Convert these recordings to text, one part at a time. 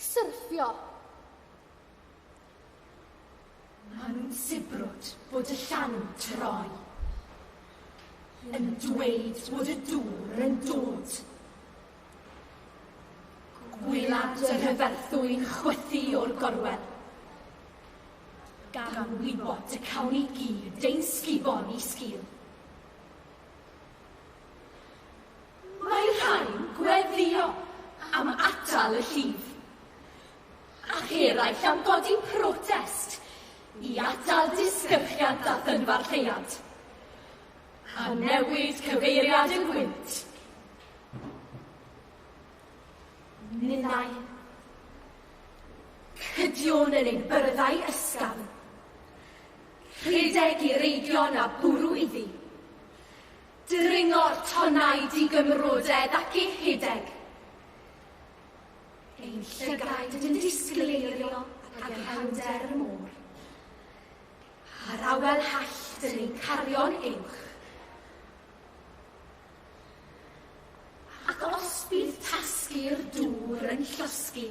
syrffio. Maen nhw'n sibrwd bod y llanw'n troi, yn dweud bod y dŵr yn dod. Gwylad yr hyferthwy'n chwythu o'r gorwel, gan wybod y cawn i gyd ein sgubon i sgil. Mae rhain gweddio am atal y llif, ac eraill am godi protest i atal disgyrchiad a thynfar lleiad, a newid cyfeiriad y gwynt. Ninnau, cydion yn ein byrddau ysgafn, rhedeg i reidion a bwrw iddi, dringo'r tonnau di-gymrodedd ac eu hedeg. Ein llygaid yn disgleirio ag ehangder y môr, a'r awel hallt yn ein cario'n uwch. Ac os bydd tasgu'r dŵr yn llosgu,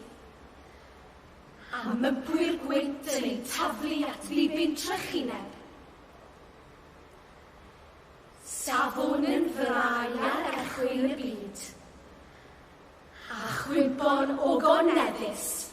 a mybwyr gwynt yn ein taflu at ddibyn trychineb, safon yn frau ar erchwyn y byd, a chwybon ogon neddus